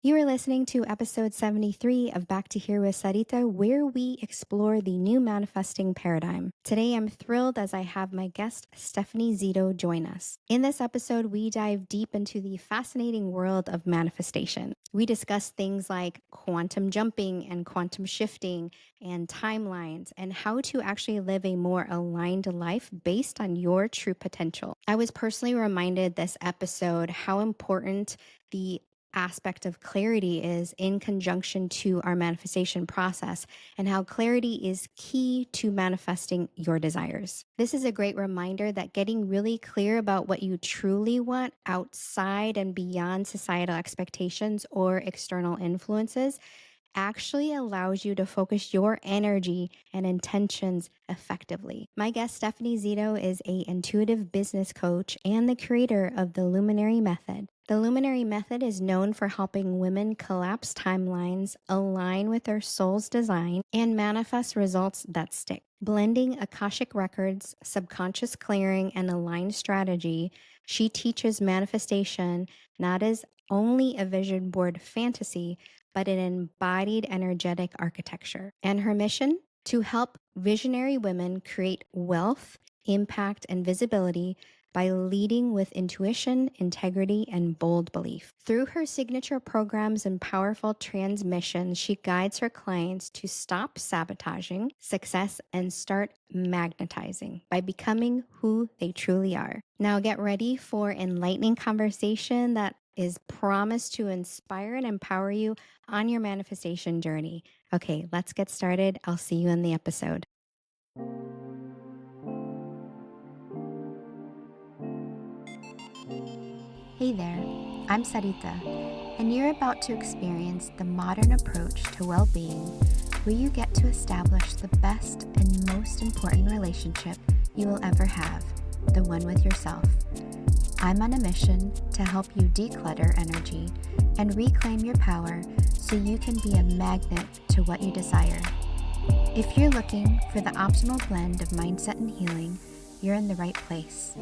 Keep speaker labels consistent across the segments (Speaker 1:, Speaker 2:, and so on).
Speaker 1: You are listening to episode 73 of Back to Here with Sarita, where we explore the new manifesting paradigm. Today, I'm thrilled as I have my guest, Stephanie Zito, join us. In this episode, we dive deep into the fascinating world of manifestation. We discuss things like quantum jumping and quantum shifting and timelines and how to actually live a more aligned life based on your true potential. I was personally reminded this episode how important the aspect of clarity is in conjunction to our manifestation process and how clarity is key to manifesting your desires. This is a great reminder that getting really clear about what you truly want outside and beyond societal expectations or external influences actually allows you to focus your energy and intentions effectively. My guest, Stephanie Zito, is an intuitive business coach and the creator of the Luminary Method. The Luminary Method is known for helping women collapse timelines, align with their soul's design, and manifest results that stick. Blending Akashic records, subconscious clearing, and aligned strategy, she teaches manifestation not as only a vision board fantasy, but an embodied energetic architecture. And her mission? To help visionary women create wealth, impact, and visibility by leading with intuition, integrity, and bold belief. Through her signature programs and powerful transmissions, she guides her clients to stop sabotaging success and start magnetizing by becoming who they truly are. Now get ready for enlightening conversation that is promised to inspire and empower you on your manifestation journey. Okay, let's get started. I'll see you in the episode. Hey there, I'm Sarita, and you're about to experience the modern approach to well-being where you get to establish the best and most important relationship you will ever have, the one with yourself. I'm on a mission to help you declutter energy and reclaim your power so you can be a magnet to what you desire. If you're looking for the optimal blend of mindset and healing, you're in the right place.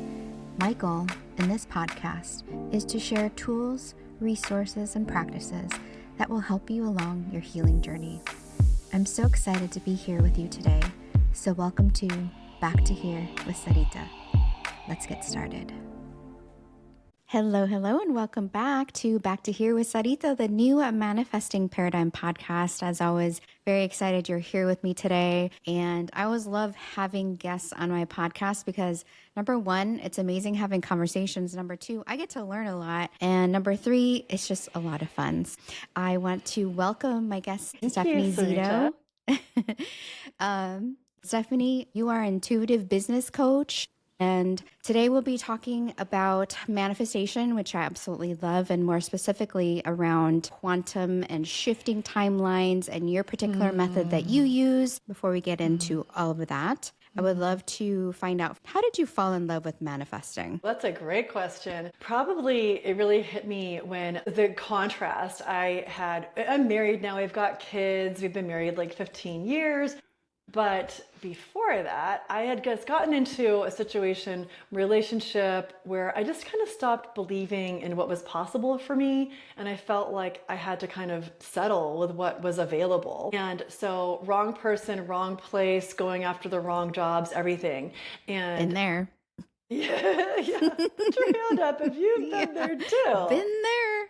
Speaker 1: My goal in this podcast is to share tools, resources, and practices that will help you along your healing journey. I'm so excited to be here with you today, so welcome to Back to Here with Sarita. Let's get started. Hello, and welcome back to Back to Here with Sarita, the new Manifesting Paradigm podcast. As always, very excited you're here with me today. And I always love having guests on my podcast because number one, it's amazing having conversations. Number two, I get to learn a lot. And number three, it's just a lot of fun. I want to welcome my guest, Stephanie Zito. Stephanie, you are an intuitive business coach. And today we'll be talking about manifestation, which I absolutely love, and more specifically around quantum and shifting timelines and your particular method that you use. Before we get into all of that, I would love to find out, how did you fall in love with manifesting?
Speaker 2: That's a great question. Probably it really hit me when the contrast I'm married now, we've got kids, we've been married like 15 years. But before that, I had just gotten into a relationship where I just kind of stopped believing in what was possible for me. And I felt like I had to kind of settle with what was available. And so wrong person, wrong place, going after the wrong jobs, everything. And
Speaker 1: Been there.
Speaker 2: Yeah. Put your hand up if you've been there too.
Speaker 1: Been there.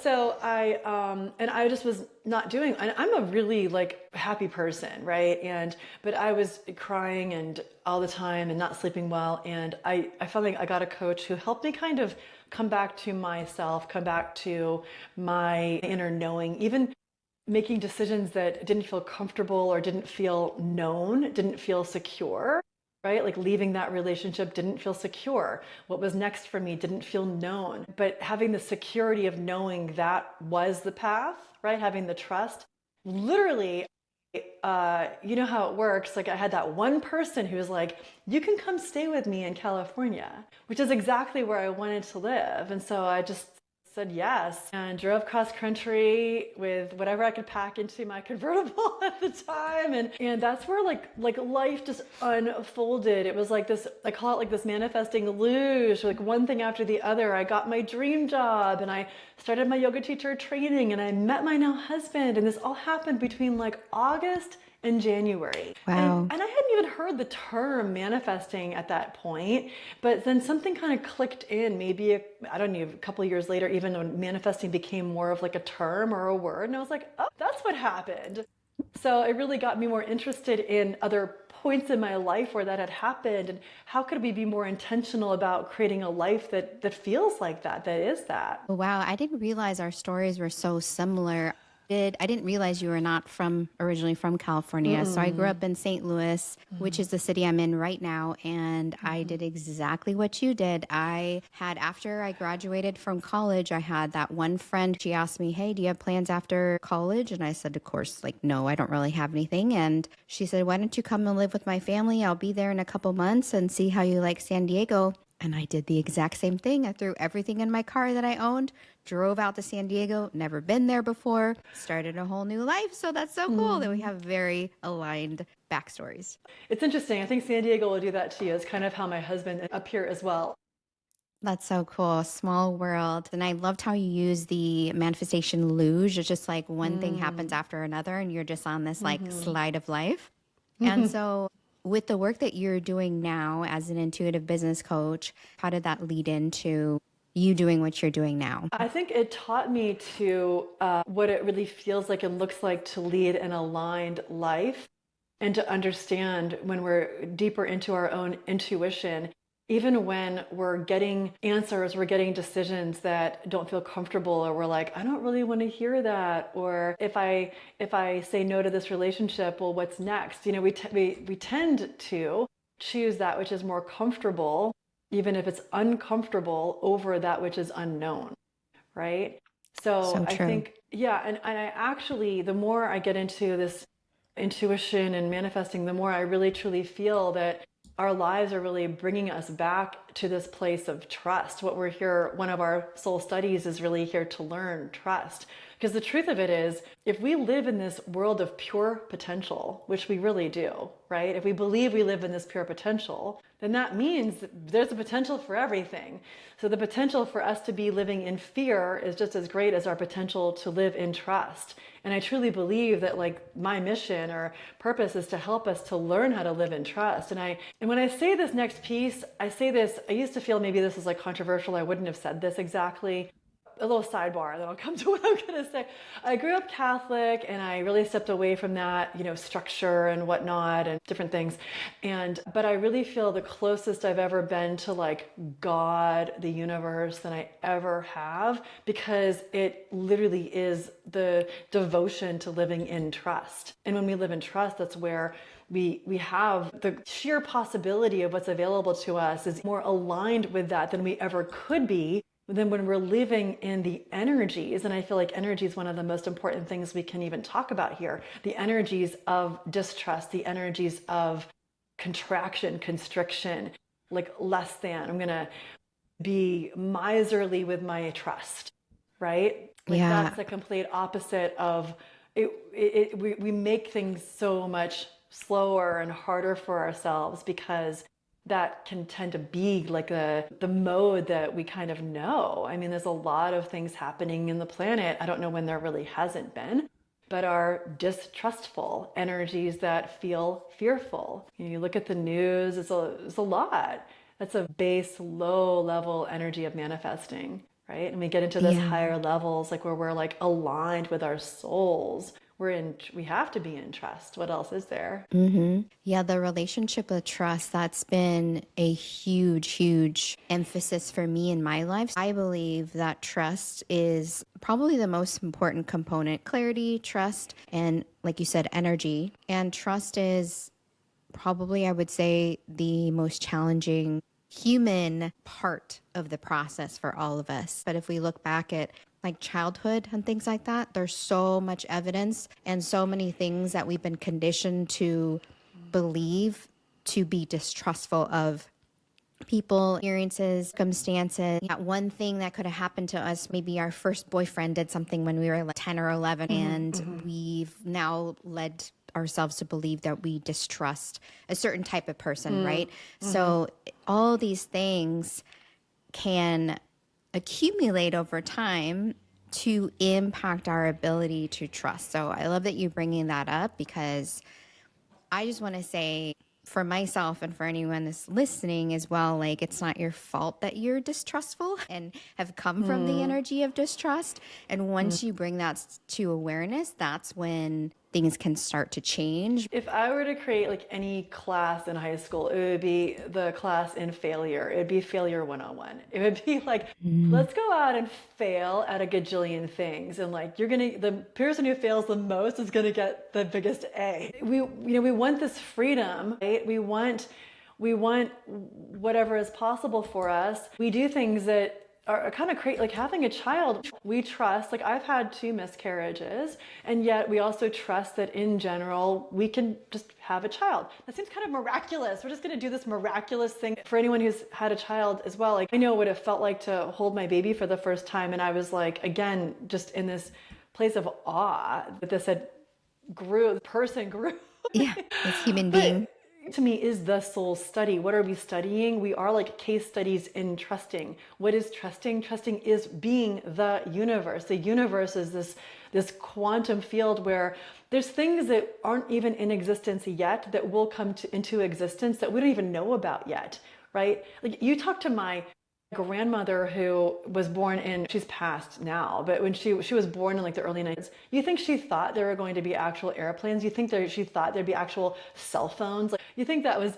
Speaker 2: So I just was not doing, and I'm a really like happy person, right? But I was crying and all the time and not sleeping well. And I felt like I got a coach who helped me kind of come back to myself, come back to my inner knowing, even making decisions that didn't feel comfortable or didn't feel known, didn't feel secure. Right? Like leaving that relationship didn't feel secure. What was next for me didn't feel known. But having the security of knowing that was the path, right? Having the trust. Literally, you know how it works. Like I had that one person who was like, you can come stay with me in California, which is exactly where I wanted to live. And so I just said yes and drove cross country with whatever I could pack into my convertible at the time. And that's where like life just unfolded. It was like this, I call it like this manifesting luge, like one thing after the other. I got my dream job and I started my yoga teacher training and I met my now husband. And this all happened between like August and January.
Speaker 1: Wow.
Speaker 2: And I hadn't even heard the term manifesting at that point, but then something kind of clicked in, maybe, I don't know, a couple of years later, even when manifesting became more of like a term or a word. And I was like, oh, that's what happened. So it really got me more interested in other points in my life where that had happened, and how could we be more intentional about creating a life that feels like that is that.
Speaker 1: Wow, I didn't realize our stories were so similar. I didn't realize you were not originally from California. So I grew up in St. Louis, which is the city I'm in right now. And I did exactly what you did. After I graduated from college, I had that one friend. She asked me, hey, do you have plans after college? And I said, of course, like, no, I don't really have anything. And she said, why don't you come and live with my family? I'll be there in a couple months and see how you like San Diego. And I did the exact same thing. I threw everything in my car that I owned, drove out to San Diego, never been there before, started a whole new life. So that's so cool that we have very aligned backstories.
Speaker 2: It's interesting. I think San Diego will do that to you. It's kind of how my husband up here as well.
Speaker 1: That's so cool. Small world. And I loved how you use the manifestation luge. It's just like one thing happens after another and you're just on this like slide of life. And so with the work that you're doing now as an intuitive business coach, how did that lead into you doing what you're doing now?
Speaker 2: I think it taught me to what it really feels like and looks like to lead an aligned life, and to understand when we're deeper into our own intuition, even when we're getting answers, we're getting decisions that don't feel comfortable, or we're like, I don't really want to hear that. Or if I say no to this relationship, well, what's next? You know, we tend to choose that which is more comfortable, even if it's uncomfortable, over that which is unknown, right? So I
Speaker 1: True.
Speaker 2: think, yeah, and I actually, the more I get into this intuition and manifesting, the more I really truly feel that our lives are really bringing us back to this place of trust. What we're here, one of our soul studies is really here to learn trust. Because the truth of it is, if we live in this world of pure potential, which we really do, right? If we believe we live in this pure potential, then that means that there's a potential for everything. So the potential for us to be living in fear is just as great as our potential to live in trust. And I truly believe that like my mission or purpose is to help us to learn how to live in trust. And when I say this next piece, I say this, I used to feel maybe this is like controversial. I wouldn't have said this exactly. A little sidebar, then I'll come to what I'm going to say. I grew up Catholic and I really stepped away from that, you know, structure and whatnot and different things. But I really feel the closest I've ever been to like God, the universe, than I ever have, because it literally is the devotion to living in trust. And when we live in trust, that's where we have the sheer possibility of what's available to us is more aligned with that than we ever could be. Then when we're living in the energies, and I feel like energy is one of the most important things we can even talk about here, the energies of distrust, the energies of contraction, constriction, like less than, I'm going to be miserly with my trust, right? Like that's the complete opposite of it. We make things so much slower and harder for ourselves, because that can tend to be like the mode that we kind of know. I mean, there's a lot of things happening in the planet. I don't know when there really hasn't been, but are distrustful energies that feel fearful. You look at the news, it's a lot. That's a base, low level energy of manifesting, right? And we get into those higher levels, like where we're like aligned with our souls. We have to be in trust. What else is there?
Speaker 1: Yeah, the relationship of trust, that's been a huge, huge emphasis for me in my life. I believe that trust is probably the most important component. Clarity, trust, and like you said, energy. And trust is probably, I would say, the most challenging human part of the process for all of us. But if we look back at like childhood and things like that, there's so much evidence and so many things that we've been conditioned to believe to be distrustful of people, experiences, circumstances. That one thing that could have happened to us, maybe our first boyfriend did something when we were like 10 or 11, and we've now led ourselves to believe that we distrust a certain type of person, right? So all these things can accumulate over time to impact our ability to trust. So I love that you're bringing that up, because I just want to say, for myself and for anyone that's listening as well, like, it's not your fault that you're distrustful and have come from the energy of distrust. And once you bring that to awareness, that's when things can start to change.
Speaker 2: If I were to create like any class in high school, it would be the class in failure. It would be failure 101. It would be like, let's go out and fail at a gajillion things. And like, the person who fails the most is gonna get the biggest A. We want this freedom, right? We want whatever is possible for us. We do things that are kind of crazy, like having a child. We trust, like I've had 2 miscarriages, and yet we also trust that in general, we can just have a child. That seems kind of miraculous. We're just gonna do this miraculous thing. For anyone who's had a child as well, like I know what it felt like to hold my baby for the first time. And I was like, again, just in this place of awe that this person grew.
Speaker 1: Yeah, this human being.
Speaker 2: To me is the soul study. What are we studying? We are like case studies in trusting. What is trusting? Trusting is being the universe. The universe is this quantum field where there's things that aren't even in existence yet that will come into existence that we don't even know about yet, right? Like you talk to my grandmother who was born she's passed now, but when she was born in like the early 90s, you think she thought there were going to be actual airplanes? You think she thought there'd be actual cell phones? Like, you think those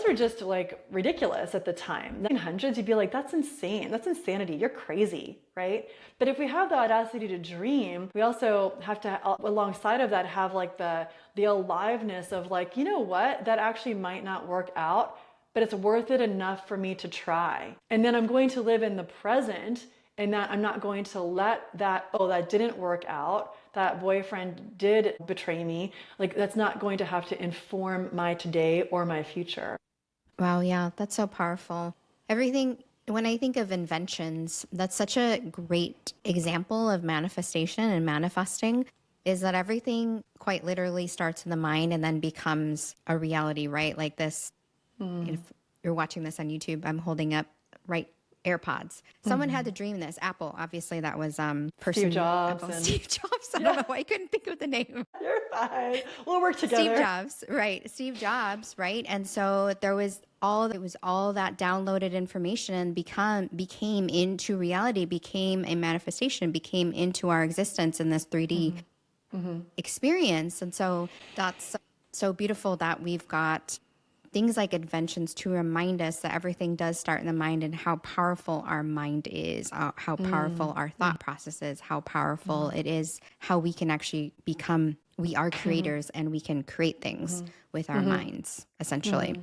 Speaker 2: were just like ridiculous at the time. 1900s, you'd be like, that's insane. That's insanity. You're crazy, right? But if we have the audacity to dream, we also have to, alongside of that, have like the aliveness of like, you know what, that actually might not work out, but it's worth it enough for me to try. And then I'm going to live in the present, and that I'm not going to let that didn't work out, that boyfriend did betray me, like that's not going to have to inform my today or my future.
Speaker 1: Wow, yeah, that's so powerful. Everything, when I think of inventions, that's such a great example of manifestation and manifesting, is that everything quite literally starts in the mind and then becomes a reality, right? Like this. If you're watching this on YouTube, I'm holding up AirPods. Someone had to dream this. Apple, obviously, that was
Speaker 2: Steve Jobs.
Speaker 1: Steve Jobs. I don't know why I couldn't think of the name.
Speaker 2: You're fine. We'll work together.
Speaker 1: Steve Jobs, right? Steve Jobs, right? And so it was all that downloaded information became into reality, became a manifestation, became into our existence in this 3D experience. And so that's so beautiful that we've got things like inventions to remind us that everything does start in the mind, and how powerful our mind is, how powerful our thought process is, how powerful it is, how we can actually we are creators and we can create things with our minds, essentially.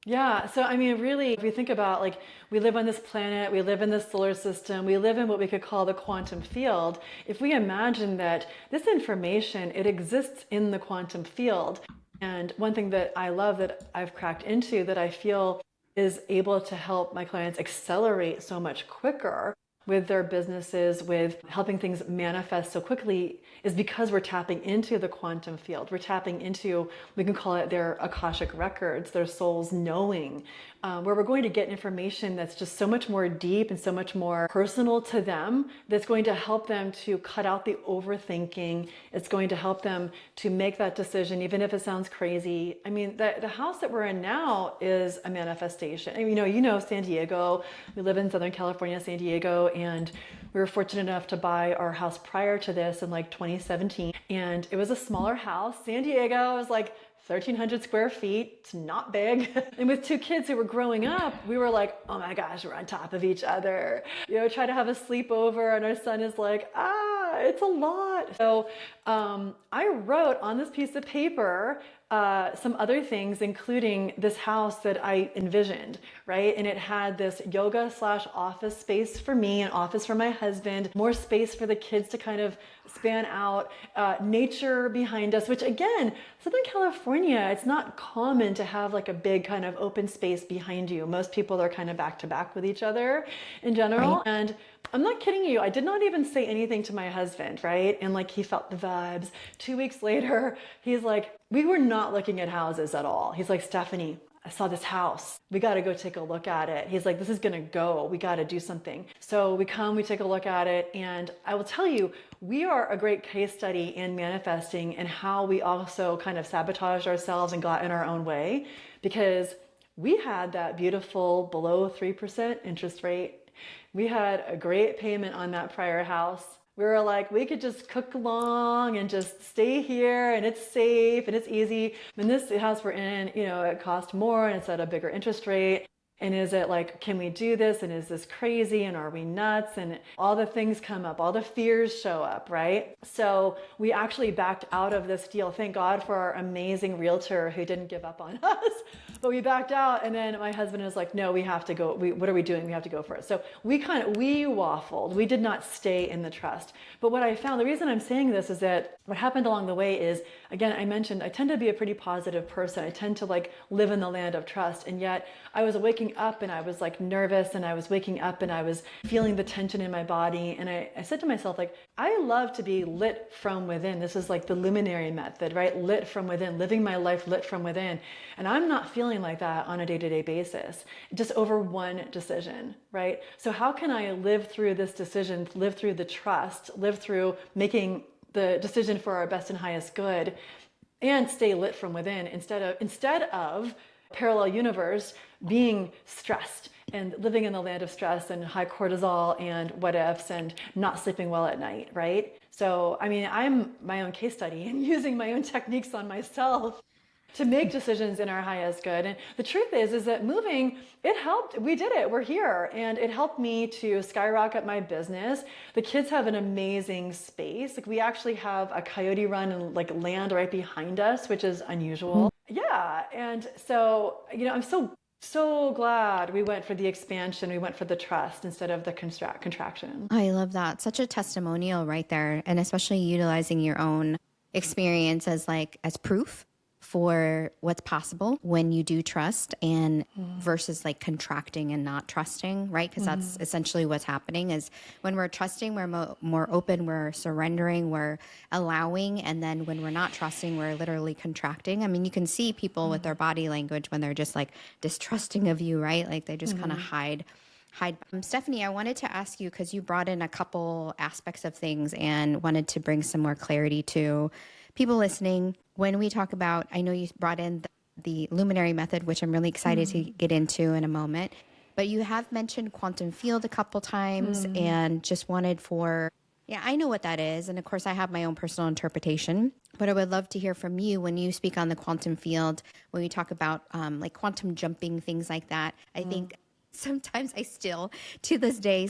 Speaker 2: Yeah. So, I mean, really, if you think about like, we live on this planet, we live in this solar system, we live in what we could call the quantum field. If we imagine that this information, it exists in the quantum field. And one thing that I love that I've cracked into that I feel is able to help my clients accelerate so much quicker with their businesses, with helping things manifest so quickly, is because we're tapping into the quantum field. We're tapping into, we can call it their Akashic records, their soul's knowing, where we're going to get information that's just so much more deep and so much more personal to them, that's going to help them to cut out the overthinking. It's going to help them to make that decision, even if it sounds crazy. I mean, the house that we're in now is a manifestation. And, you know, San Diego, we live in Southern California, San Diego, and we were fortunate enough to buy our house prior to this in like 2017. And it was a smaller house. San Diego was like 1,300 square feet. It's not big. And with 2 kids who were growing up, we were like, oh my gosh, we're on top of each other. Try to have a sleepover, and our son is like, it's a lot. So I wrote on this piece of paper some other things, including this house that I envisioned, right? And it had this yoga slash office space for me, an office for my husband, more space for the kids to kind of span out, nature behind us, which again, Southern California, it's not common to have like a big kind of open space behind you. Most people are kind of back to back with each other in general.
Speaker 1: Right.
Speaker 2: And I'm not kidding you. I did not even say anything to my husband, right? And like he felt the vibes. 2 weeks later, he's like, we were not looking at houses at all. He's like, Stephanie, I saw this house. We got to go take a look at it. He's like, this is going to go. We got to do something. So we come, we take a look at it. And I will tell you, we are a great case study in manifesting and how we also kind of sabotaged ourselves and got in our own way, because we had that beautiful below 3% interest rate. We had a great payment on that prior house. We were like, we could just cook along and just stay here and it's safe and it's easy. And this house we're in, it cost more and it's at a bigger interest rate. And is it like, can we do this? And is this crazy? And are we nuts? And all the things come up, all the fears show up, right? So we actually backed out of this deal. Thank God for our amazing realtor who didn't give up on us. But we backed out, and then my husband is like, no, we have to go. What are we doing? We have to go for it. So we waffled. We did not stay in the trust. But what I found, the reason I'm saying this is that what happened along the way is, again, I mentioned I tend to be a pretty positive person. I tend to like live in the land of trust. And yet I was waking up and I was like nervous, and I was waking up and I was feeling the tension in my body. And I said to myself, like, I love to be lit from within. This is like the Luminary Method, right? Lit from within, living my life lit from within. And I'm not feeling like that on a day-to-day basis, just over one decision, right? So how can I live through this decision, live through the trust, live through making the decision for our best and highest good, and stay lit from within instead of parallel universe being stressed and living in the land of stress and high cortisol and what ifs and not sleeping well at night, right? So, I mean, I'm my own case study and using my own techniques on myself to make decisions in our highest good. And the truth is that moving, it helped. We did it. We're here. And it helped me to skyrocket my business. The kids have an amazing space. Like, we actually have a coyote run and like land right behind us, which is unusual. Yeah. And so, I'm so glad we went for the expansion. We went for the trust instead of the contraction.
Speaker 1: I love that. Such a testimonial right there. And especially utilizing your own experience as proof for what's possible when you do trust, and versus like contracting and not trusting, right? Because that's essentially what's happening is when we're trusting, we're more open, we're surrendering, we're allowing. And then when we're not trusting, we're literally contracting. I mean, you can see people with their body language when they're just like distrusting of you, right? Like they just kind of hide. Stephanie, I wanted to ask you, because you brought in a couple aspects of things and wanted to bring some more clarity to people listening. When we talk about, I know you brought in the Luminary Method, which I'm really excited to get into in a moment, but you have mentioned quantum field a couple times and just wanted I know what that is. And of course I have my own personal interpretation, but I would love to hear from you when you speak on the quantum field, when we talk about like quantum jumping, things like that. I think sometimes I still, to this day,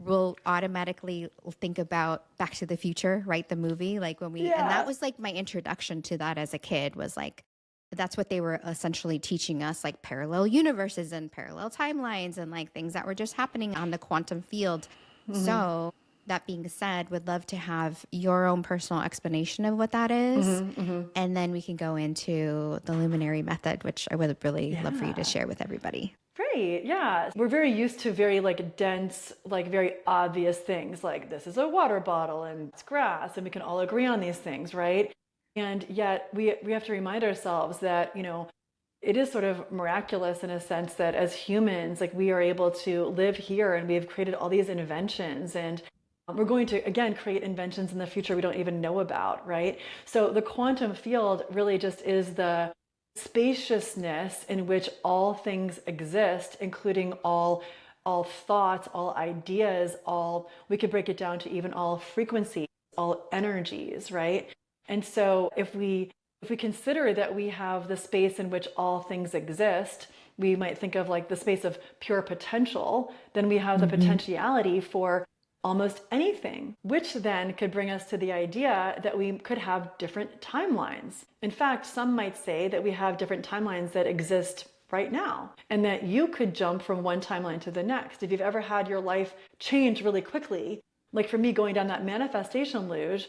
Speaker 1: will automatically think about Back to the Future, right? The movie, like and that was like my introduction to that as a kid, was like, that's what they were essentially teaching us, like parallel universes and parallel timelines and like things that were just happening on the quantum field. So that being said, would love to have your own personal explanation of what that is. And then we can go into the Luminary Method, which I would really love for you to share with everybody.
Speaker 2: Great. Yeah. We're very used to very like dense, like very obvious things, like this is a water bottle and it's grass, and we can all agree on these things, right? And yet we have to remind ourselves that, it is sort of miraculous in a sense that as humans, like we are able to live here and we have created all these inventions, and we're going to, again, create inventions in the future we don't even know about, right? So the quantum field really just is the spaciousness in which all things exist, including all thoughts, all ideas, we could break it down to even all frequencies, all energies, right? And so if we consider that we have the space in which all things exist, we might think of like the space of pure potential, then we have the potentiality for almost anything, which then could bring us to the idea that we could have different timelines. In fact, some might say that we have different timelines that exist right now, and that you could jump from one timeline to the next. If you've ever had your life change really quickly, like for me going down that manifestation luge,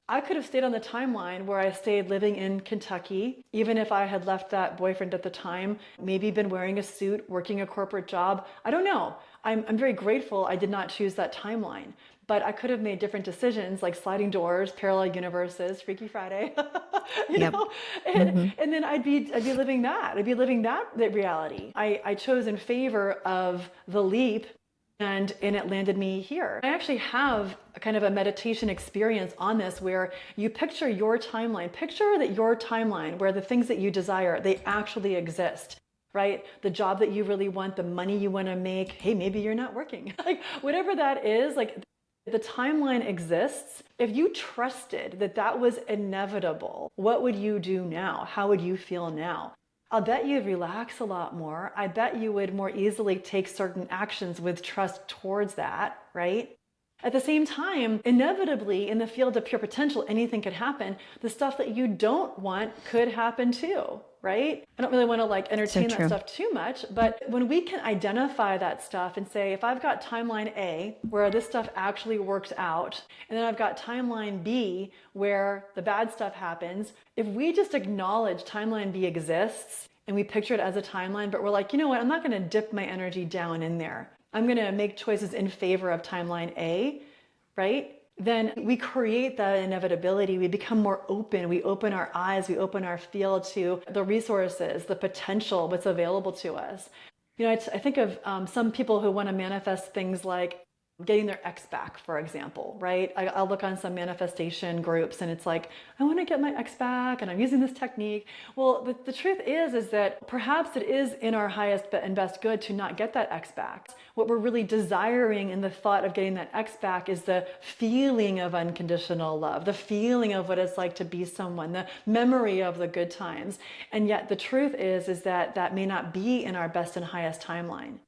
Speaker 2: I could have stayed on the timeline where I stayed living in Kentucky, even if I had left that boyfriend at the time, maybe been wearing a suit, working a corporate job. I don't know. I'm very grateful I did not choose that timeline, but I could have made different decisions like sliding doors, parallel universes, Freaky Friday, you
Speaker 1: Yep.
Speaker 2: know, and then I'd be living that. I'd be living that reality. I chose in favor of the leap, and it landed me here. I actually have a kind of a meditation experience on this where you picture your timeline. Picture that your timeline, where the things that you desire, they actually exist, right? The job that you really want, the money you want to make. Hey, maybe you're not working. Like whatever that is, like the timeline exists. If you trusted that that was inevitable, what would you do now? How would you feel now? I'll bet you'd relax a lot more. I bet you would more easily take certain actions with trust towards that, right? At the same time, inevitably in the field of pure potential, anything could happen. The stuff that you don't want could happen too, right? I don't really want to like entertain that stuff too much, but when we can identify that stuff and say, if I've got timeline A where this stuff actually works out, and then I've got timeline B where the bad stuff happens, if we just acknowledge timeline B exists and we picture it as a timeline, but we're like, you know what, I'm not going to dip my energy down in there. I'm going to make choices in favor of timeline A, right? Then we create that inevitability. We become more open. We open our eyes. We open our field to the resources, the potential, what's available to us. You know, I think of some people who want to manifest things like getting their ex back, for example, right? I'll look on some manifestation groups and it's like, I want to get my ex back and I'm using this technique. Well, the truth is that perhaps it is in our highest and best good to not get that ex back. What we're really desiring in the thought of getting that ex back is the feeling of unconditional love, the feeling of what it's like to be someone, the memory of the good times. And yet the truth is that that may not be in our best and highest timeline.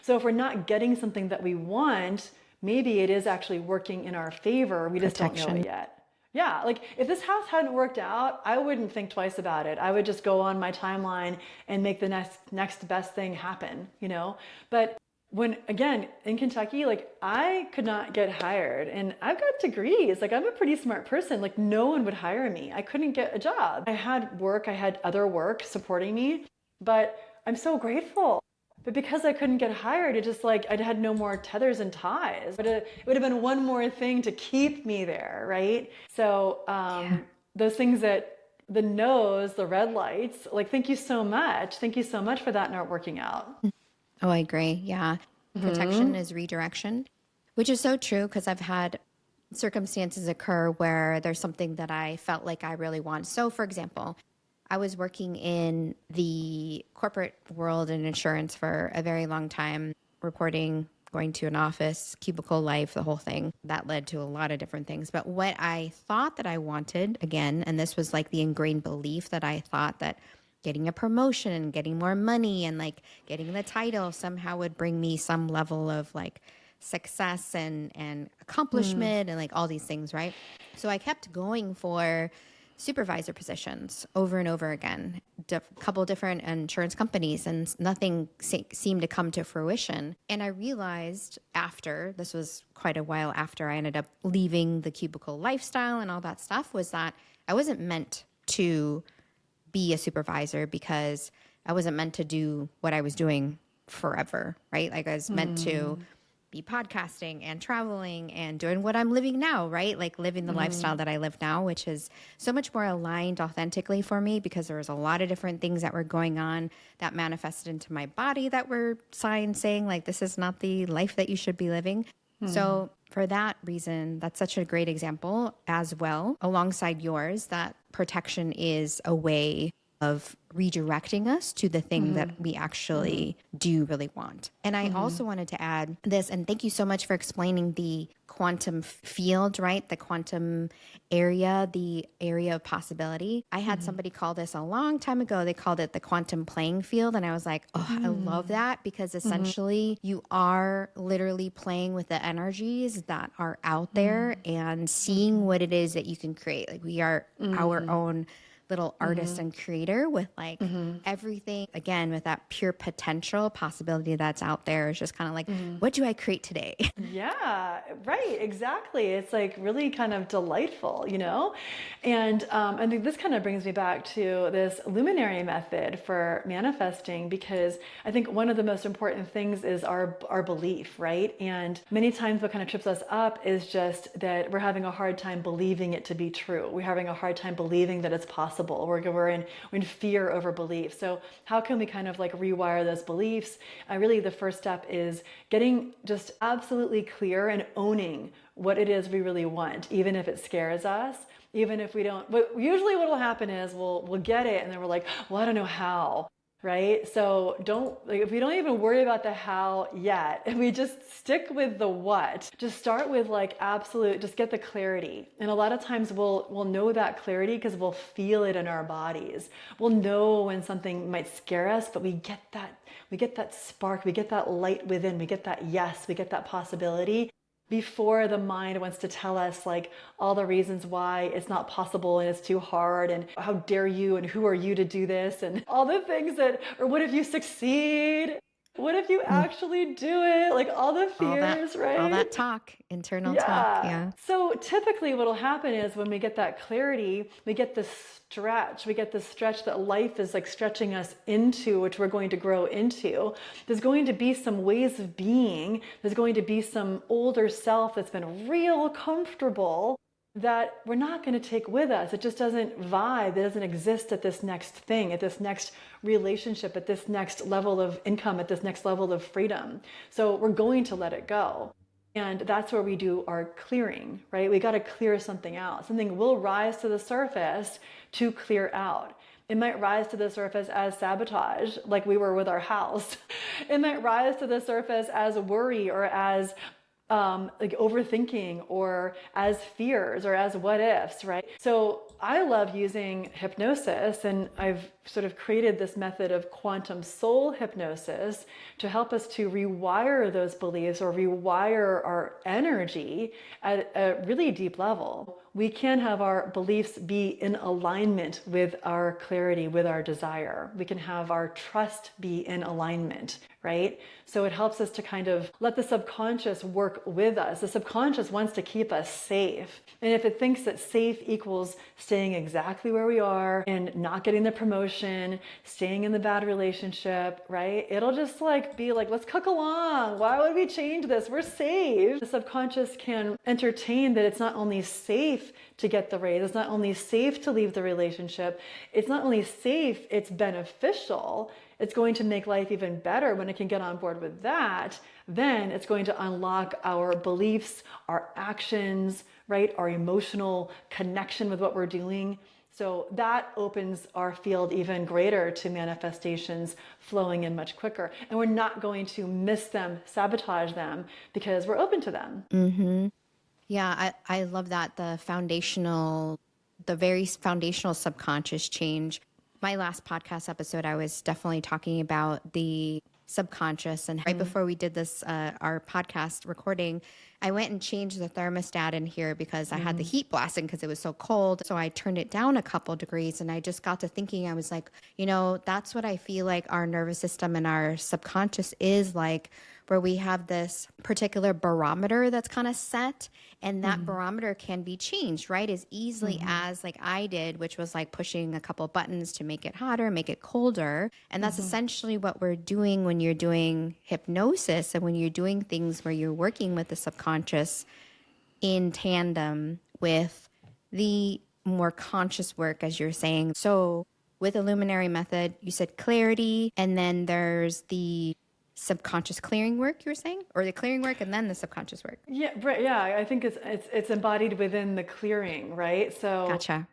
Speaker 2: So if we're not getting something that we want, maybe it is actually working in our favor. We just don't know it yet. Yeah, like if this house hadn't worked out, I wouldn't think twice about it. I would just go on my timeline and make the next best thing happen, you know? But when, again, in Kentucky, like I could not get hired and I've got degrees. Like I'm a pretty smart person. Like no one would hire me. I couldn't get a job. I had work, I had other work supporting me, but I'm so grateful. But because I couldn't get hired, it just like, I had no more tethers and ties. But it would have been one more thing to keep me there, right? So those things that, the no's, the red lights, like, thank you so much. Thank you so much for that not working out.
Speaker 1: Oh, I agree. Yeah. Protection is redirection, which is so true because I've had circumstances occur where there's something that I felt like I really want. So for example, I was working in the corporate world in insurance for a very long time, reporting, going to an office, cubicle life, the whole thing. That led to a lot of different things. But what I thought that I wanted, again, and this was like the ingrained belief that I thought that getting a promotion, getting more money, and like getting the title somehow would bring me some level of like success and accomplishment and like all these things, right? So I kept going for supervisor positions over and over again, a couple different insurance companies, and nothing seemed to come to fruition. And I realized after, this was quite a while after I ended up leaving the cubicle lifestyle and all that stuff, was that I wasn't meant to be a supervisor because I wasn't meant to do what I was doing forever, right? Like I was meant to be podcasting and traveling and doing what I'm living now, right? Like living the lifestyle that I live now, which is so much more aligned authentically for me because there was a lot of different things that were going on that manifested into my body that were signs saying like, this is not the life that you should be living. So for that reason, that's such a great example as well, alongside yours, that protection is a way of redirecting us to the thing that we actually do really want. And I also wanted to add this, and thank you so much for explaining the quantum field, right? The quantum area, the area of possibility. I had somebody call this a long time ago. They called it the quantum playing field. And I was like, oh, I love that, because essentially you are literally playing with the energies that are out there and seeing what it is that you can create. Like, we are our own little artist and creator with like everything, again, with that pure potential possibility that's out there. Is just kind of like, what do I create today?
Speaker 2: Yeah, right, exactly. It's like really kind of delightful, you know? And I think this kind of brings me back to this luminary method for manifesting, because I think one of the most important things is our belief, right? And many times what kind of trips us up is just that we're having a hard time believing it to be true. We're having a hard time believing that it's possible. We're in fear over belief. So how can we kind of like rewire those beliefs? Really, the first step is getting just absolutely clear and owning what it is we really want, even if it scares us, even if we don't. But usually what will happen is we'll get it, and then we're like, well, I don't know how. Right? So if we don't even worry about the how yet, and we just stick with the what, just start with like absolute, just get the clarity. And a lot of times we'll know that clarity because we'll feel it in our bodies. We'll know when something might scare us, but we get that spark, we get that light within, we get that yes, we get that possibility before the mind wants to tell us like all the reasons why it's not possible and it's too hard and how dare you and who are you to do this and all the things that, or what if you succeed? What if you actually do it? Like all the fears, right?
Speaker 1: All that talk, internal talk.
Speaker 2: Yeah.
Speaker 1: Yeah.
Speaker 2: So typically what will happen is when we get that clarity, we get this stretch. We get this stretch that life is like stretching us into, which we're going to grow into. There's going to be some ways of being. There's going to be some older self that's been real comfortable that we're not going to take with us. It just doesn't vibe. It doesn't exist at this next thing, at this next relationship, at this next level of income, at this next level of freedom. So we're going to let it go. And that's where we do our clearing, right? We got to clear something out. Something will rise to the surface to clear out. It might rise to the surface as sabotage, like we were with our house. It might rise to the surface as worry or as like overthinking or as fears or as what ifs, right? So I love using hypnosis, and I've sort of created this method of quantum soul hypnosis to help us to rewire those beliefs or rewire our energy at a really deep level. We can have our beliefs be in alignment with our clarity, with our desire. We can have our trust be in alignment, right? So it helps us to kind of let the subconscious work with us. The subconscious wants to keep us safe. And if it thinks that safe equals staying exactly where we are and not getting the promotion, staying in the bad relationship, right? It'll just like be like, let's cook along. Why would we change this? We're safe. The subconscious can entertain that it's not only safe to get the raise, it's not only safe to leave the relationship, it's not only safe, it's beneficial. It's going to make life even better when it can get on board with that. Then it's going to unlock our beliefs, our actions, right? Our emotional connection with what we're doing. So that opens our field even greater to manifestations flowing in much quicker. And we're not going to miss them, sabotage them, because we're open to them.
Speaker 1: Yeah, I love that. The very foundational subconscious change. My last podcast episode, I was definitely talking about the subconscious. And right before we did this, our podcast recording, I went and changed the thermostat in here because I had the heat blasting because it was so cold. So I turned it down a couple degrees, and I just got to thinking, I was like, that's what I feel like our nervous system and our subconscious is like, where we have this particular barometer that's kind of set, and that barometer can be changed, right? As easily as like I did, which was like pushing a couple buttons to make it hotter, make it colder. And that's essentially what we're doing when you're doing hypnosis and when you're doing things where you're working with the subconscious in tandem with the more conscious work, as you're saying. So with the Luminary Method, you said clarity, and then there's the subconscious clearing work, you were saying, or the clearing work and then the subconscious work.
Speaker 2: Yeah, right. Yeah, I think it's embodied within the clearing, right? So
Speaker 1: Gotcha.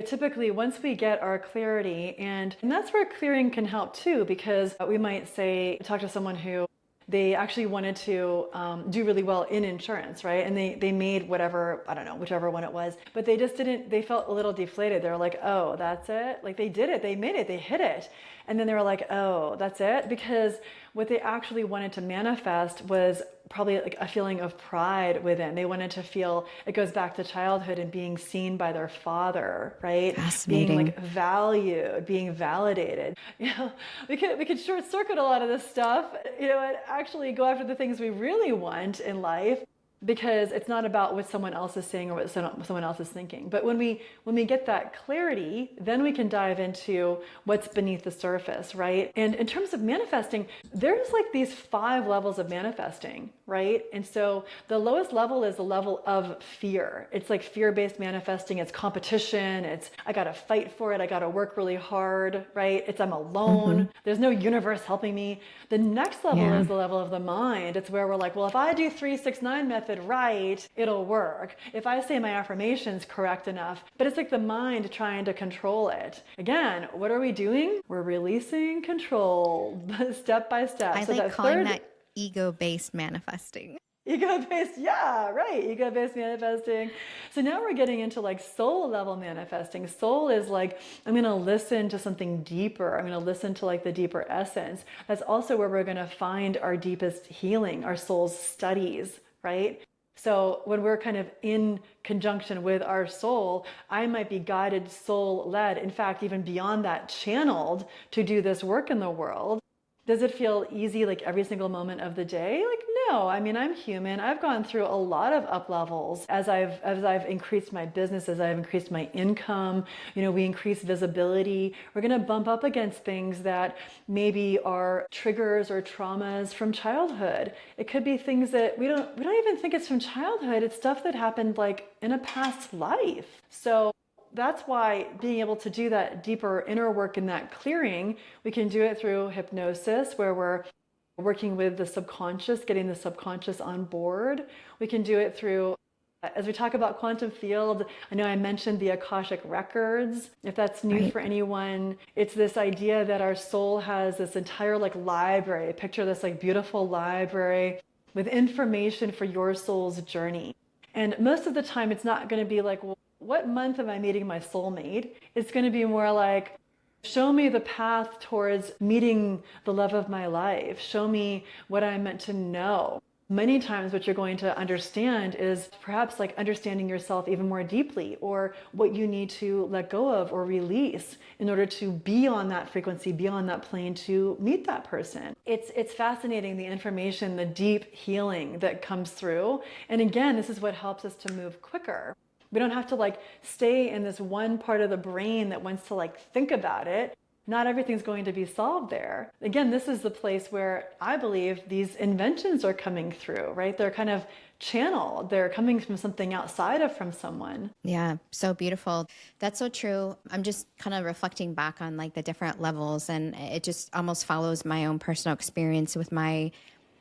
Speaker 2: Typically, once we get our clarity, and that's where clearing can help too, because we might say, talk to someone who they actually wanted to do really well in insurance, right? And they made whatever, I don't know, whichever one it was, but they just didn't, they felt a little deflated. They were like, oh, that's it? Like they did it, they made it, they hit it. And then they were like, oh, that's it? Because what they actually wanted to manifest was probably like a feeling of pride within. They wanted to feel, it goes back to childhood and being seen by their father, right? Being
Speaker 1: Fascinating.
Speaker 2: like valued, being validated. You know, we could short circuit a lot of this stuff, you know, and actually go after the things we really want in life, because it's not about what someone else is saying or what someone else is thinking. But when we get that clarity, then we can dive into what's beneath the surface, right? And in terms of manifesting, there's like these 5 levels of manifesting, right? And so the lowest level is the level of fear. It's like fear-based manifesting. It's competition. It's I got to fight for it. I got to work really hard, right? It's I'm
Speaker 1: Mm-hmm.
Speaker 2: alone. There's no universe helping me. The next level
Speaker 1: Yeah.
Speaker 2: is the level of the mind. It's where we're like, well, if I do 3-6-9 method right, it'll work. If I say my affirmations correct enough, but it's like the mind trying to control it. Again, what are we doing? We're releasing control step by step.
Speaker 1: I
Speaker 2: So
Speaker 1: like
Speaker 2: that
Speaker 1: calling
Speaker 2: third
Speaker 1: that ego-based manifesting.
Speaker 2: ego-based, yeah, right. Ego-based manifesting. So now we're getting into like soul level manifesting. Soul is like, I'm going to listen to something deeper. I'm going to listen to like the deeper essence. That's also where we're going to find our deepest healing, our soul's studies, right? So when we're kind of in conjunction with our soul, I might be guided, soul led, in fact, even beyond that, channeled to do this work in the world. Does it feel easy like every single moment of the day? Like, no. I mean, I'm human. I've gone through a lot of up levels as I've increased my business, as I've increased my income. You know, we increase visibility. We're going to bump up against things that maybe are triggers or traumas from childhood. It could be things that we don't even think it's from childhood. It's stuff that happened like in a past life. So that's why being able to do that deeper inner work in that clearing, we can do it through hypnosis, where we're working with the subconscious, getting the subconscious on board. We can do it through, as we talk about quantum field, I know I mentioned the Akashic records. If that's new
Speaker 1: Right.
Speaker 2: for anyone, it's this idea that our soul has this entire like library. Picture this like beautiful library with information for your soul's journey. And most of the time, it's not going to be like, well, what month am I meeting my soulmate? It's going to be more like, show me the path towards meeting the love of my life. Show me what I'm meant to know. Many times, what you're going to understand is perhaps like understanding yourself even more deeply, or what you need to let go of or release in order to be on that frequency, be on that plane to meet that person. It's fascinating, the information, the deep healing that comes through. And again, this is what helps us to move quicker. We don't have to like stay in this one part of the brain that wants to like think about it. Not everything's going to be solved there. Again, this is the place where I believe these inventions are coming through, right? They're kind of channeled. They're coming from something outside of from someone.
Speaker 1: Yeah, so beautiful. That's so true. I'm just kind of reflecting back on like the different levels, and it just almost follows my own personal experience with my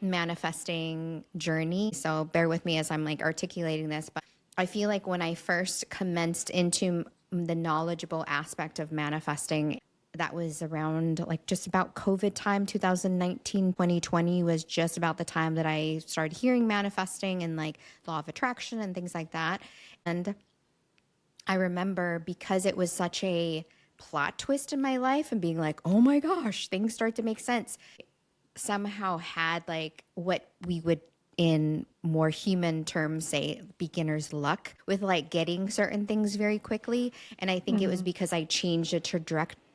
Speaker 1: manifesting journey. So bear with me as I'm like articulating this, but I feel like when I first commenced into the knowledgeable aspect of manifesting, that was around like just about COVID time, 2019, 2020 was just about the time that I started hearing manifesting and like law of attraction and things like that. And I remember, because it was such a plot twist in my life and being like, oh my gosh, things start to make sense, somehow had like what we would in more human terms say beginner's luck with like getting certain things very quickly. And I think it was because I changed the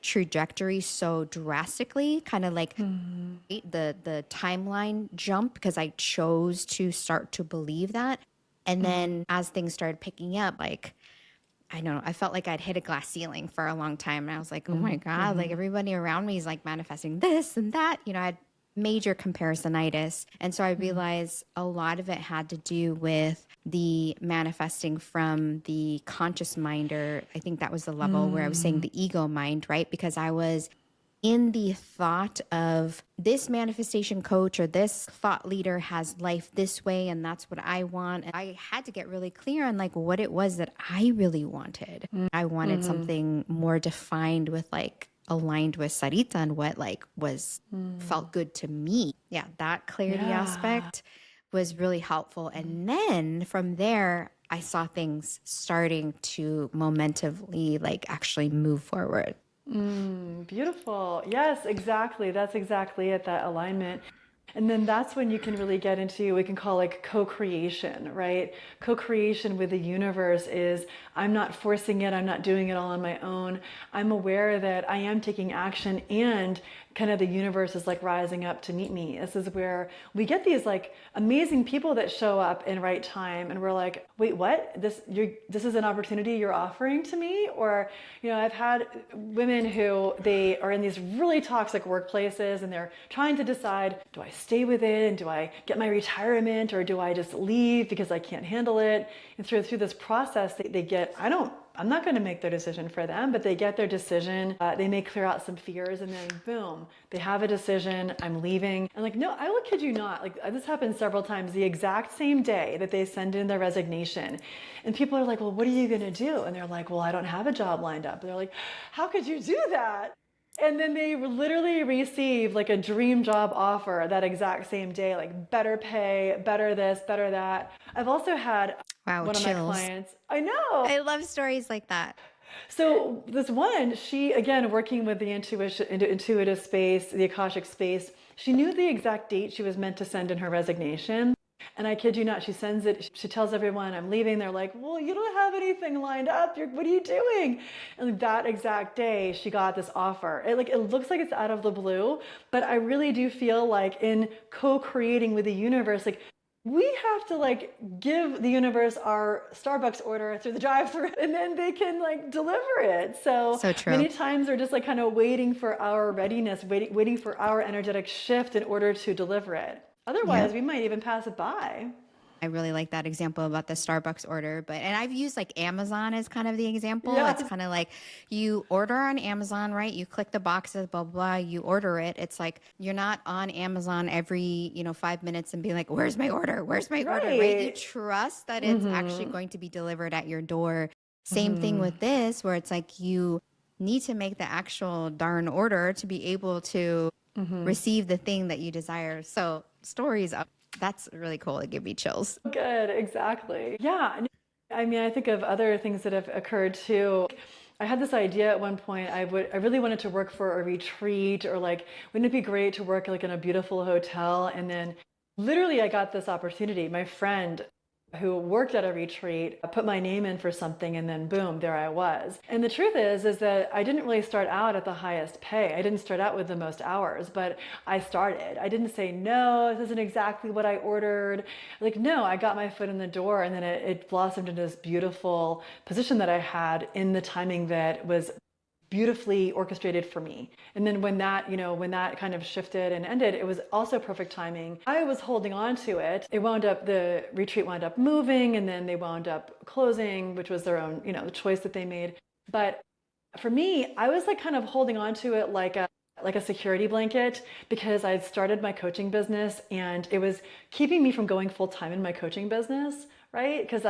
Speaker 1: trajectory so drastically, kind of like the timeline jump, because I chose to start to believe that. And then as things started picking up, like I don't know, I felt like I'd hit a glass ceiling for a long time. And I was like, oh my God, like everybody around me is like manifesting this and that. You know, I had major comparisonitis. And so I realized a lot of it had to do with the manifesting from the conscious mind, or I think that was the level where I was saying the ego mind, right? Because I was in the thought of this manifestation coach or this thought leader has life this way and that's what I want. And I had to get really clear on like what it was that I really wanted. I wanted something more defined with like aligned with Sarita and what like was felt good to me. Yeah, that clarity
Speaker 2: Yeah.
Speaker 1: aspect was really helpful. And then from there, I saw things starting to momentively like actually move forward.
Speaker 2: Beautiful. Yes, exactly. That's exactly it, that alignment. And then that's when you can really get into, we can call like co-creation, right? Co-creation with the universe is I'm not forcing it, I'm not doing it all on my own. I'm aware that I am taking action and kind of the universe is like rising up to meet me. This is where we get these like amazing people that show up in right time and we're like, wait, what? This is an opportunity you're offering to me? Or, I've had women who they are in these really toxic workplaces and they're trying to decide, do I stay with it and do I get my retirement or do I just leave because I can't handle it? And through this process, they get, I'm not going to make their decision for them, but they get their decision. They may clear out some fears and then boom, they have a decision. I'm leaving. And like, no, I will kid you not. Like this happened several times the exact same day that they send in their resignation. And people are like, well, what are you going to do? And they're like, well, I don't have a job lined up. And they're like, how could you do that? And then they literally receive like a dream job offer that exact same day, like better pay, better this, better that. I've also had
Speaker 1: Wow,
Speaker 2: one of my
Speaker 1: chills.
Speaker 2: clients, I know.
Speaker 1: I love stories like that.
Speaker 2: So this one, she, again, working with the intuitive space, the Akashic space, she knew the exact date she was meant to send in her resignation. And I kid you not, she sends it, she tells everyone, I'm leaving. They're like, well, you don't have anything lined up. What are you doing? And that exact day, she got this offer. It looks like it's out of the blue, but I really do feel like in co-creating with the universe, like we have to like give the universe our Starbucks order through the drive-thru and then they can like deliver it. So
Speaker 1: So true.
Speaker 2: many times we're just like kind of waiting for our readiness, waiting for our energetic shift in order to deliver it. Otherwise,
Speaker 1: Yep.
Speaker 2: we might even pass it by.
Speaker 1: I really like that example about the Starbucks order, and I've used like Amazon as kind of the example. It's
Speaker 2: Yes.
Speaker 1: kind of like you order on Amazon, right? You click the boxes, blah, blah, you order it. It's like you're not on Amazon every, 5 minutes and being like, where's my order? Where's my order, right? You
Speaker 2: Right.
Speaker 1: trust that it's actually going to be delivered at your door. Same thing with this, where it's like you need to make the actual darn order to be able to receive the thing that you desire. So stories up. That's really cool. It gave me chills.
Speaker 2: Good, exactly. Yeah. I mean, I think of other things that have occurred too. I had this idea at one point. I really wanted to work for a retreat or like, wouldn't it be great to work like in a beautiful hotel? And then literally I got this opportunity. My friend who worked at a retreat put my name in for something and then boom, there I was. And the truth is that I didn't really start out at the highest pay. I didn't start out with the most hours, but I started. I didn't say, no, this isn't exactly what I ordered. Like, no, I got my foot in the door and then it blossomed into this beautiful position that I had in the timing that was beautifully orchestrated for me. And then when that kind of shifted and ended, it was also perfect timing. I was holding on to it. The retreat wound up moving and then they wound up closing, which was their own, the choice that they made. But for me, I was like kind of holding on to it like a security blanket because I had started my coaching business and it was keeping me from going full time in my coaching business, right? Because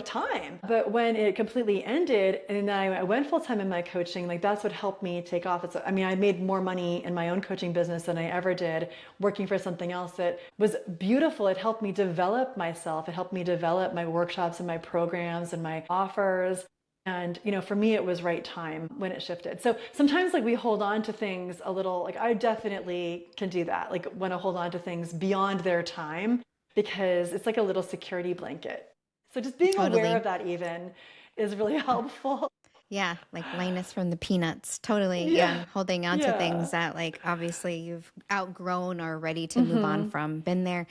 Speaker 2: time. But when it completely ended and then I went full time in my coaching, like that's what helped me take off. I made more money in my own coaching business than I ever did working for something else that was beautiful. It helped me develop myself. It helped me develop my workshops and my programs and my offers. And, for me, it was right time when it shifted. So sometimes like we hold on to things a little, like I definitely can do that. Like want to hold on to things beyond their time because it's like a little security blanket. So just being aware
Speaker 1: Totally.
Speaker 2: of that even is really helpful.
Speaker 1: Yeah, like Linus from the Peanuts. Totally.
Speaker 2: Yeah.
Speaker 1: Yeah, holding on to
Speaker 2: Yeah.
Speaker 1: things that like obviously you've outgrown or ready to move on from. Been there,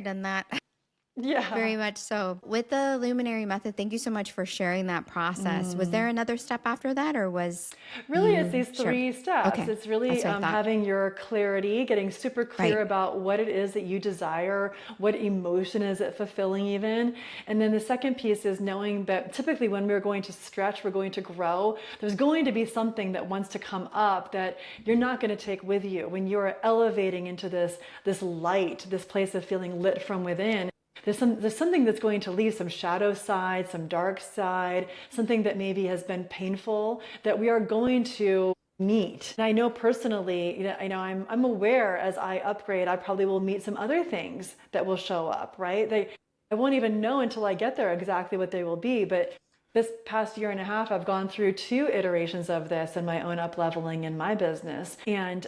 Speaker 1: done that.
Speaker 2: Yeah.
Speaker 1: Very much so. With the Luminary Method, thank you so much for sharing that process. Was there another step after that, or was
Speaker 2: Really, it's
Speaker 1: you
Speaker 2: these
Speaker 1: sure?
Speaker 2: three steps.
Speaker 1: Okay,
Speaker 2: It's really
Speaker 1: that's what I thought.
Speaker 2: having your clarity, getting super clear
Speaker 1: Right.
Speaker 2: about what it is that you desire, what emotion is it fulfilling, even. And then the second piece is knowing that typically when we're going to stretch, we're going to grow, there's going to be something that wants to come up that you're not going to take with you. When you're elevating into this light, this place of feeling lit from within, there's something that's going to leave some shadow side, some dark side, something that maybe has been painful that we are going to meet. And I know personally, I'm aware as I upgrade, I probably will meet some other things that will show up, right? I won't even know until I get there exactly what they will be. But this past year and a half, I've gone through two iterations of this in my own up leveling in my business. And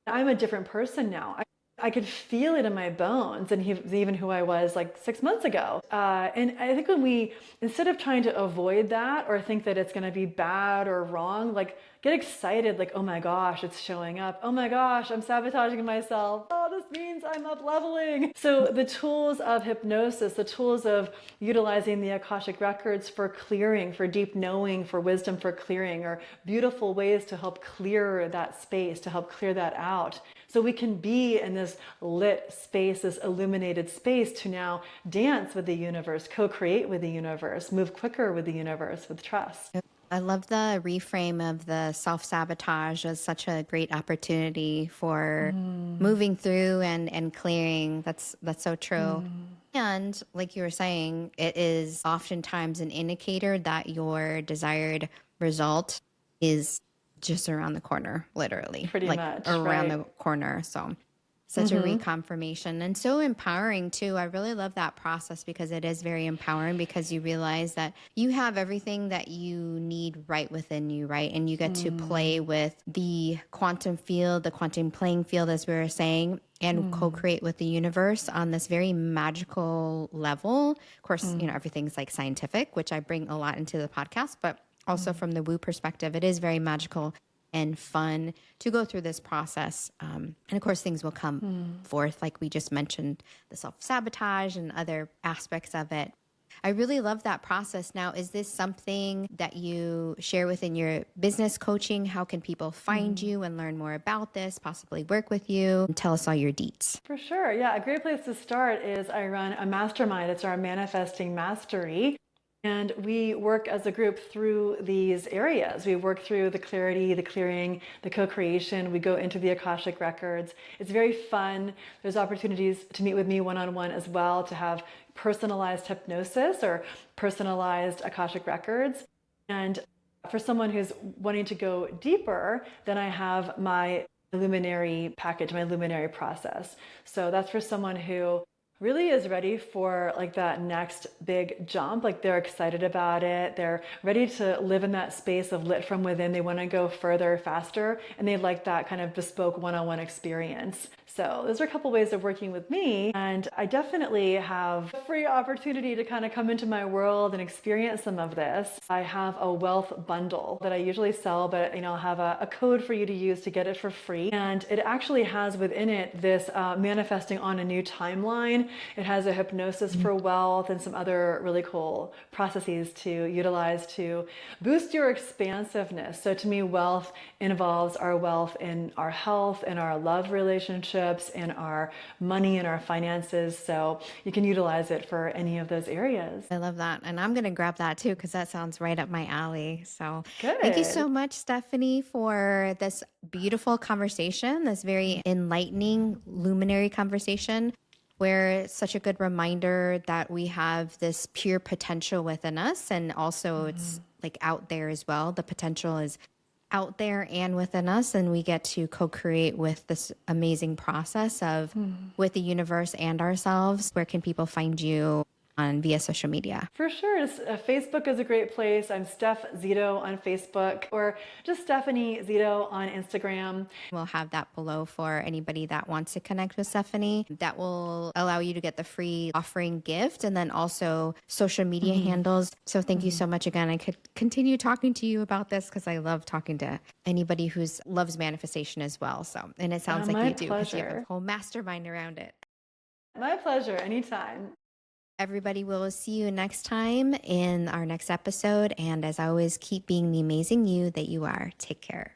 Speaker 2: I'm a different person now. I could feel it in my bones, and he was even who I was like 6 months ago. And I think when we, instead of trying to avoid that or think that it's going to be bad or wrong, like get excited, like, oh my gosh, it's showing up. Oh my gosh, I'm sabotaging myself. Oh, this means I'm up leveling. So the tools of hypnosis, the tools of utilizing the Akashic records for clearing, for deep knowing, for wisdom, for clearing, are beautiful ways to help clear that space, to help clear that out. So we can be in this lit space, this illuminated space, to now dance with the universe, co-create with the universe, move quicker with the universe with trust.
Speaker 1: I love the reframe of the self-sabotage as such a great opportunity for moving through and clearing. That's so true. And like you were saying, it is oftentimes an indicator that your desired result is just around the corner, literally,
Speaker 2: Pretty
Speaker 1: like
Speaker 2: much,
Speaker 1: around the
Speaker 2: right?
Speaker 1: corner. So such a reconfirmation and so empowering too. I really love that process because it is very empowering because you realize that you have everything that you need right within you, right? And you get to play with the quantum field, the quantum playing field, as we were saying, and co-create with the universe on this very magical level. Of course, everything's like scientific, which I bring a lot into the podcast, but also from the woo perspective, it is very magical and fun to go through this process. And of course, things will come forth, like we just mentioned, the self-sabotage and other aspects of it. I really love that process. Now, is this something that you share within your business coaching? How can people find you and learn more about this, possibly work with you? And tell us all your deets.
Speaker 2: For sure. Yeah, a great place to start is I run a mastermind. It's our Manifesting Mastery. And we work as a group through these areas. We work through the clarity, the clearing, the co-creation. We go into the Akashic records. It's very fun. There's opportunities to meet with me one-on-one as well, to have personalized hypnosis or personalized Akashic records. And for someone who's wanting to go deeper, then I have my luminary package, my luminary process. So that's for someone who really is ready for like that next big jump. Like they're excited about it. They're ready to live in that space of lit from within. They want to go further, faster, and they like that kind of bespoke one-on-one experience. So those are a couple ways of working with me. And I definitely have a free opportunity to kind of come into my world and experience some of this. I have a wealth bundle that I usually sell, but I'll have a code for you to use to get it for free. And it actually has within it this manifesting on a new timeline. It has a hypnosis for wealth and some other really cool processes to utilize to boost your expansiveness. So to me, wealth involves our wealth in our health and our love relationships and our money and our finances. So you can utilize it for any of those areas.
Speaker 1: I love that. And I'm going to grab that too, because that sounds right up my alley. So thank you
Speaker 2: Good.
Speaker 1: so much, Stephanie, for this beautiful conversation, this very enlightening, luminary conversation, where it's such a good reminder that we have this pure potential within us. And also it's like out there as well. The potential is out there and within us, and we get to co-create with this amazing process of with the universe and ourselves. Where can people find you on via social media?
Speaker 2: For sure. Facebook is a great place. I'm Steph Zito on Facebook, or just Stephanie Zito on Instagram.
Speaker 1: We'll have that below for anybody that wants to connect with Stephanie. That will allow you to get the free offering gift and then also social media handles. So thank you so much again. I could continue talking to you about this because I love talking to anybody who loves manifestation as well. So, and it sounds like
Speaker 2: My
Speaker 1: you do because you have a
Speaker 2: pleasure.
Speaker 1: whole mastermind around it.
Speaker 2: My pleasure. Anytime.
Speaker 1: Everybody, will see you next time in our next episode. And as always, keep being the amazing you that you are. Take care.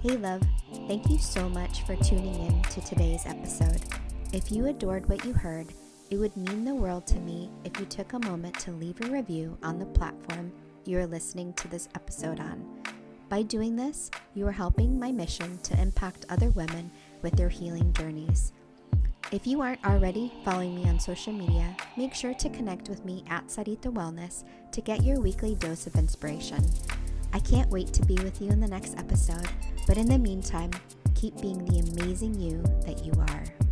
Speaker 1: Hey, love. Thank you so much for tuning in to today's episode. If you adored what you heard, it would mean the world to me if you took a moment to leave a review on the platform you are listening to this episode on. By doing this, you are helping my mission to impact other women with their healing journeys. If you aren't already following me on social media, make sure to connect with me at Sarita Wellness to get your weekly dose of inspiration. I can't wait to be with you in the next episode, but in the meantime, keep being the amazing you that you are.